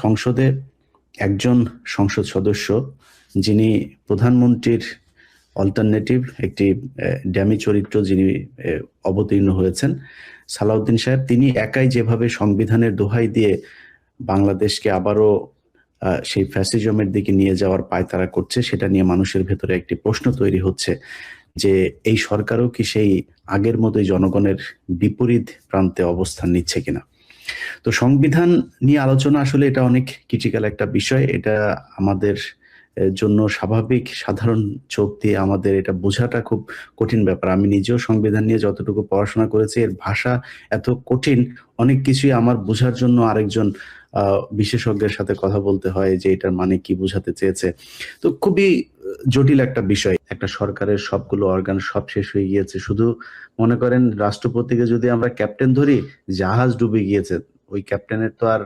সংসদে একজন সংসদ সদস্য যিনি প্রধানমন্ত্রীর অল্টারনেটিভ একটি ড্যামি চরিত্র যিনি অবতীর্ণ হয়েছেন, সালাউদ্দিন সাহেব, তিনি একাই যেভাবে সংবিধানের দোহাই দিয়ে বাংলাদেশকে আবারও সেই ফ্যাসিজমের দিকে নিয়ে যাওয়ার পায়তারা করছে, সেটা নিয়ে মানুষের ভেতরে একটি প্রশ্ন তৈরি হচ্ছে যে এই সরকারও কি সেই আগের মতোই জনগণের বিপরীত প্রান্তে অবস্থান নিচ্ছে কিনা। তো সংবিধান নিয়ে আলোচনা আসলে এটা অনেক ক্রিটিক্যাল একটা বিষয়। এটা আমাদের জন্য স্বাভাবিক সাধারণ চোখ দিয়ে আমাদের এটা বোঝাটা খুব কঠিন ব্যাপার। আমি নিজেও সংবিধান নিয়ে যতটুকু পড়াশোনা করেছি, এর ভাষা এত কঠিন, অনেক কিছুই আমার বোঝার জন্য আরেকজন বিশেষজ্ঞের সাথে কথা বলতে হয় যে এটার মানে কি বোঝাতে চেয়েছে। তো খুবই জটিল একটা বিষয়। একটা সরকারের সবগুলো অর্গান সব শেষ হয়ে গিয়েছে, শুধু মনে করেন রাষ্ট্রপতিকে যদি আমরা ক্যাপ্টেন ধরি, জাহাজ ডুবে গিয়েছে, ওই ক্যাপ্টেনের তো আর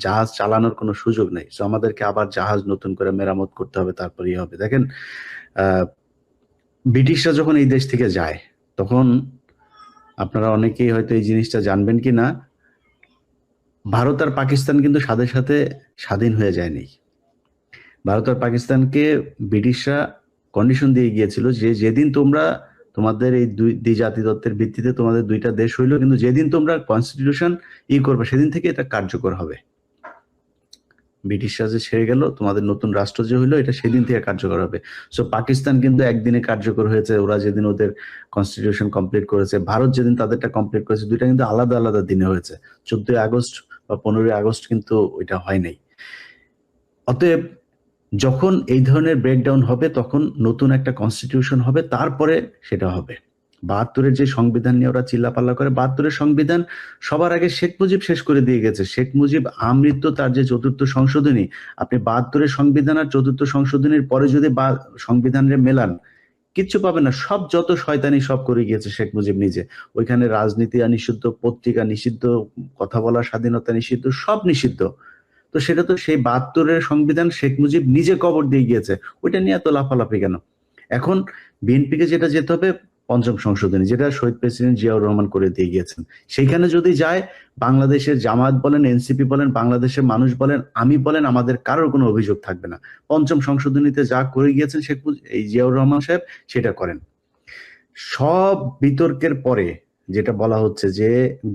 জাহাজ চালানোর কোনো সুযোগ নেই। তো আমাদেরকে আবার জাহাজ নতুন করে মেরামত করতে হবে, তারপরেই হবে। দেখেন, ব্রিটিশরা যখন এই দেশ থেকে যায়, তখন আপনারা অনেকেই হয়তো এই জিনিসটা জানবেন কি না, ভারত আর পাকিস্তান কিন্তু সাথে সাথে স্বাধীন হয়ে যায়নি। ভারত আর পাকিস্তানকে ব্রিটিশরা কন্ডিশন দিয়ে গিয়েছিল যে যেদিন তোমরা তোমাদের এই দুই জাতিতত্ত্বের ভিত্তিতে তোমাদের দুইটা দেশ হইলো, কিন্তু যেদিন তোমরা কনস্টিটিউশন করবে সেদিন থেকে এটা কার্যকর হবে। ব্রিটিশরা যে ছেড়ে গেল, তোমাদের নতুন রাষ্ট্র যে হইলো, এটা সেদিন থেকে কার্যকর হবে। সো পাকিস্তান কিন্তু একদিনে কার্যকর হয়েছে, ওরা যেদিন ওদের কনস্টিটিউশন কমপ্লিট করেছে। ভারত যেদিন তাদেরটা কমপ্লিট করেছে, দুইটা কিন্তু আলাদা আলাদা দিনে হয়েছে। 14ই আগস্ট বা 15ই আগস্ট কিন্তু ওইটা হয় নাই। অতএব যখন এই ধরনের ব্রেকডাউন হবে, তখন নতুন একটা কনস্টিটিউশন হবে, তারপরে সেটা হবে। 72-এর যে সংবিধান নিয়ে ওরা চিল্লাপাল্লা করে, 72-এর সংবিধান সবার আগে শেখ মুজিব শেষ করে দিয়ে গেছে। শেখ মুজিব আমৃত্যু তার যে চতুর্থ সংশোধনী, আপনি 72-এর সংবিধান আর চতুর্থ সংশোধনীর পরে যদি সংবিধানের মেলান, কিচ্ছু পাবে না। সব যত শয়তানি সব করে গিয়েছে শেখ মুজিব নিজে। ওইখানে রাজনীতি নিষিদ্ধ, পত্রিকা নিষিদ্ধ, কথা বলার স্বাধীনতা নিষিদ্ধ, সব নিষিদ্ধ। তো সেটা তো সেই 72-এর সংবিধান শেখ মুজিব নিজে কবর দিয়ে গিয়েছে, ওইটা নিয়ে এত লাফালাফি কেন? এখন বিএনপিকে যেটা যেতে হবে পঞ্চম সংশোধনী, যেটা শহীদ প্রেসিডেন্ট জিয়াউর রহমান করে দিয়ে গিয়েছেন। সেইখানে যদি যায়, বাংলাদেশের জামায়াত বলেন, এনসিপি বলেন, বাংলাদেশের মানুষ বলেন, আমি বলেন, আমাদের কারোর কোনো অভিযোগ থাকবে না। পঞ্চম সংশোধনীতে যা করে গিয়েছেন এই জিয়াউর রহমান সাহেব, সেটা করেন। সব বিতর্কের পরে যেটা বলা হচ্ছে যে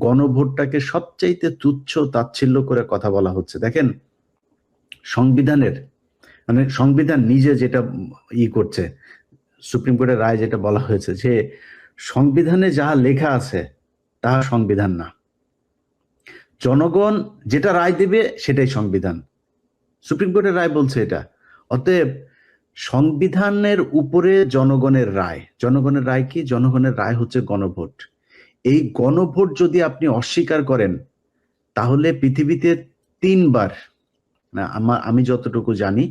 গণভোটটাকে সবচাইতে তুচ্ছ তাচ্ছিল্য করে কথা বলা হচ্ছে। দেখেন, সংবিধানের মানে সংবিধান নিজে যেটা করছে, সুপ্রিম কোর্টের রায় যেটা বলা হয়েছে যে সংবিধানে যাহা লেখা আছে তাহা সংবিধান না, জনগণ যেটা রায় দেবে সেটাই সংবিধান। সুপ্রিম কোর্টের রায় বলছে এটা। অতএব সংবিধানের উপরে জনগণের রায়। জনগণের রায় কি? জনগণের রায় হচ্ছে গণভোট। এই গণভোট যদি আপনি অস্বীকার করেন, তাহলে পৃথিবীতে 3বার, না আমি যতটুকু জানি,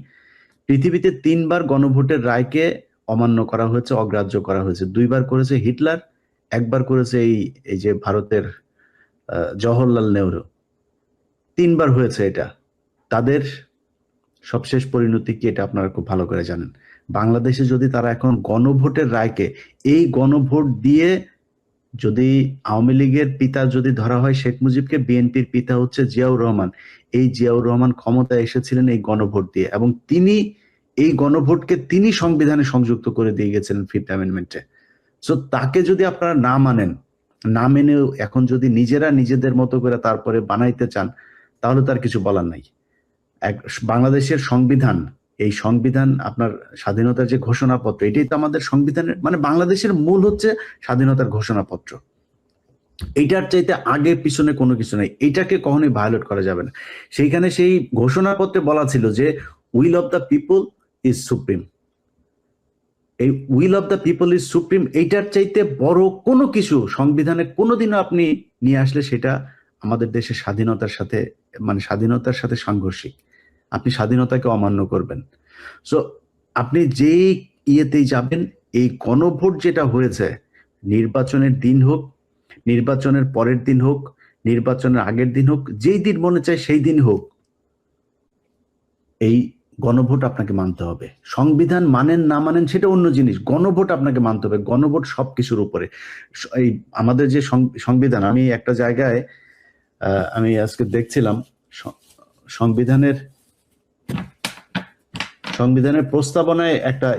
পৃথিবীতে 3বার গণভোটের রায়কে অমান্য করা হয়েছে, অগ্রাহ্য করা হয়েছে। 2বার করেছে হিটলার, একবার করেছে এই যে ভারতের জওহরলাল নেহরু। 3বার হয়েছে এটা। তাদের সবশেষ পরিণতি কি এটা আপনারা খুব ভালো করে জানেন। বাংলাদেশে যদি তারা এখন গণভোটের রায়কে, এই গণভোট দিয়ে যদি আওয়ামী লীগের পিতা যদি ধরা হয় শেখ মুজিবকে, বিএনপির পিতা হচ্ছে জিয়াউর রহমান। এই জিয়াউর রহমান ক্ষমতায় এসেছিলেন এই গণভোট দিয়ে, এবং তিনি এই গণভোটকে তিনি সংবিধানে সংযুক্ত করে দিয়ে গেছিলেন 5th অ্যামেন্ডমেন্টে। সো তাকে যদি আপনারা না মানেন, না মেনেও এখন যদি নিজেরা নিজেদের মতো করে তারপরে বানাইতে চান, তাহলে তার কিছু বলার নাই। বাংলাদেশের সংবিধান, এই সংবিধান আপনার স্বাধীনতার যে ঘোষণাপত্র, এটাই তো আমাদের সংবিধানের মানে বাংলাদেশের মূল হচ্ছে স্বাধীনতার ঘোষণাপত্র। এইটার চাইতে আগে পিছনে কোনো কিছু নাই, এইটাকে কখনোই ভায়োলেট করা যাবে না। সেইখানে সেই ঘোষণাপত্রে বলা ছিল যে will of the people is supreme. এই will of the people is supreme, এইটার চাইতে বড় কোনো কিছু সংবিধানে কোনোদিনও আপনি নিয়ে আসলে সেটা আমাদের দেশের স্বাধীনতার সাথে মানে স্বাধীনতার সাথে সাংঘর্ষিক। আপনি স্বাধীনতাকে অমান্য করবেন। সো আপনি যেই ইয়েতেই যাবেন, এই গণভোট যেটা হয়েছে, নির্বাচনের দিন হোক, নির্বাচনের পরের দিন হোক, নির্বাচনের আগের দিন হোক, যেই দিন মনে চায় সেই দিন হোক, এই গণভোট আপনাকে মানতে হবে। সংবিধান মানেন না মানেন সেটা অন্য জিনিস, গণভোট আপনাকে মানতে হবে। গণভোট সবকিছুর উপরে। এই আমাদের যে সংবিধান, আমি একটা জায়গায় আমি আজকে দেখছিলাম, সংবিধানের সংবিধানের প্রস্তাবনায় একটা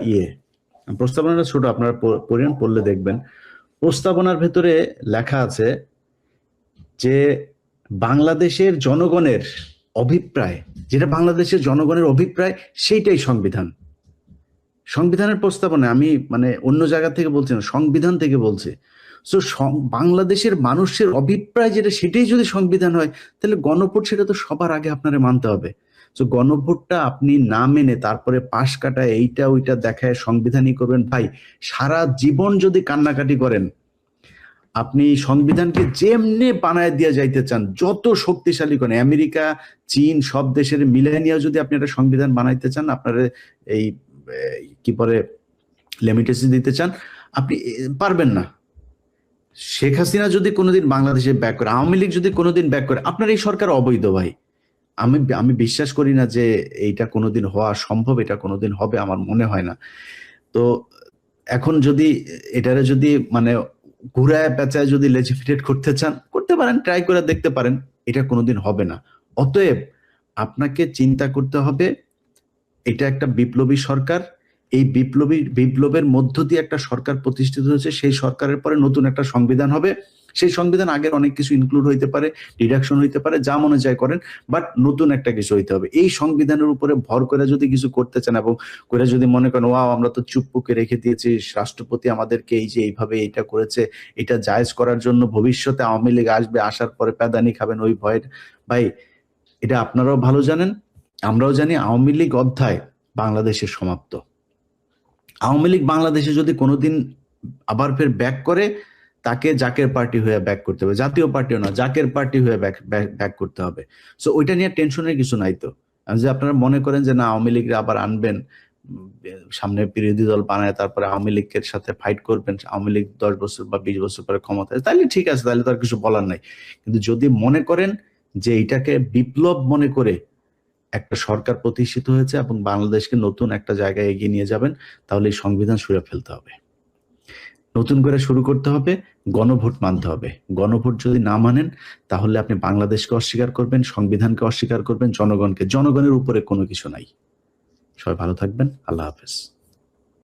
প্রস্তাবনাটা ছোট, আপনারা পড়লে দেখবেন। প্রস্তাবনার ভেতরে লেখা আছে যে বাংলাদেশের জনগণের অভিপ্রায়, যেটা বাংলাদেশের জনগণের অভিপ্রায় সেইটাই সংবিধান। সংবিধানের প্রস্তাবনায়, আমি মানে অন্য জায়গা থেকে বলছি না, সংবিধান থেকে বলছে। সো বাংলাদেশের মানুষের অভিপ্রায় যেটা, সেটাই যদি সংবিধান হয়, তাহলে গণভোট সেটা তো সবার আগে আপনারে মানতে হবে। তো গণভোটটা আপনি না মেনে তারপরে পাশ কাটা এইটা ওইটা দেখায় সংবিধানই করবেন, ভাই সারা জীবন যদি কান্নাকাটি করেন, আপনি সংবিধানকে যেমনি বানায় দিয়ে যাইতে চান, যত শক্তিশালী করেন, আমেরিকা চীন সব দেশের মিলিয়ে নিয়ে যদি আপনি একটা সংবিধান বানাইতে চান, আপনার এই কি বলে লিমিটেশন দিতে চান, আপনি পারবেন না। শেখ হাসিনা যদি কোনোদিন বাংলাদেশে ব্যাক করে, আওয়ামী লীগ যদি কোনোদিন ব্যাক করে, আপনার এই সরকার অবৈধ ভাই। আমি বিশ্বাস করি না যে এইটা কোনোদিন হওয়া সম্ভব, এটা কোনোদিন হবে, আমার মনে হয় না। তো এখন যদি এটারে যদি মানে ঘুরায় পেঁচায় যদি লেজিফিটেট করতে চান, করতে পারেন, ট্রাই করে দেখতে পারেন, এটা কোনোদিন হবে না। অতএব আপনাকে চিন্তা করতে হবে, এটা একটা বিপ্লবী সরকার, এই বিপ্লবের মধ্য দিয়ে একটা সরকার প্রতিষ্ঠিত হয়েছে, সেই সরকারের পরে নতুন একটা সংবিধান হবে। সেই সংবিধান আগের অনেক কিছু ইনক্লুড হইতে পারে, ডিডাকশন হইতে পারে, যা মনে যায় করেন, বাট নতুন একটা কিছু হইতে হবে। এই সংবিধানের উপরে ভর করে যদি কিছু করতে চান এবং করে যদি মনে করেন ওয়াও আমরা তো চুপপুকে রেখে দিয়েছি, রাষ্ট্রপতি আমাদেরকে এই যে এইভাবে এটা করেছে, এটা জায়েজ করার জন্য ভবিষ্যতে আওয়ামী লীগ আসবে, আসার পরে প্যাদানি খাবেন ওই ভয়ে, ভাই এটা আপনারাও ভালো জানেন, আমরাও জানি, আওয়ামী লীগ অধ্যায় বাংলাদেশের সমাপ্ত। আওয়ামী লীগ বাংলাদেশে যদি কোনোদিন আবার ফের ব্যাক করে, তাকে জাকের পার্টি হয়ে ব্যাক করতে হবে, জাতীয় পার্টিও না, জাকের পার্টি হয়ে ব্যাক করতে হবে। সো ওইটা নিয়ে টেনশনের কিছু নাই। তো যে আপনারা মনে করেন যে না আওয়ামী লীগরা আবার আনবেন, সামনে বিরোধী দল বানায় তারপরে আওয়ামী লীগের সাথে ফাইট করবেন, আওয়ামী লীগ 10 বছর বা 20 বছর পরে ক্ষমতায়, তাহলে ঠিক আছে, তাহলে তো আর কিছু বলার নাই। কিন্তু যদি মনে করেন যে এটাকে বিপ্লব মনে করে একটা সরকার প্রতিষ্ঠিত হয়েছে এবং বাংলাদেশকে নতুন একটা জায়গায় এগিয়ে নিয়ে যাবেন, তাহলে এই সংবিধান ছুঁড়ে ফেলতে হবে, নতুন করে শুরু করতে হবে, গণভোট মানতে হবে। গণভোট যদি না মানেন, তাহলে আপনি বাংলাদেশকে অস্বীকার করবেন, সংবিধানকে অস্বীকার করবেন, জনগণের উপরে কোনো কিছু নাই। সবাই ভালো থাকবেন, আল্লাহ হাফেজ।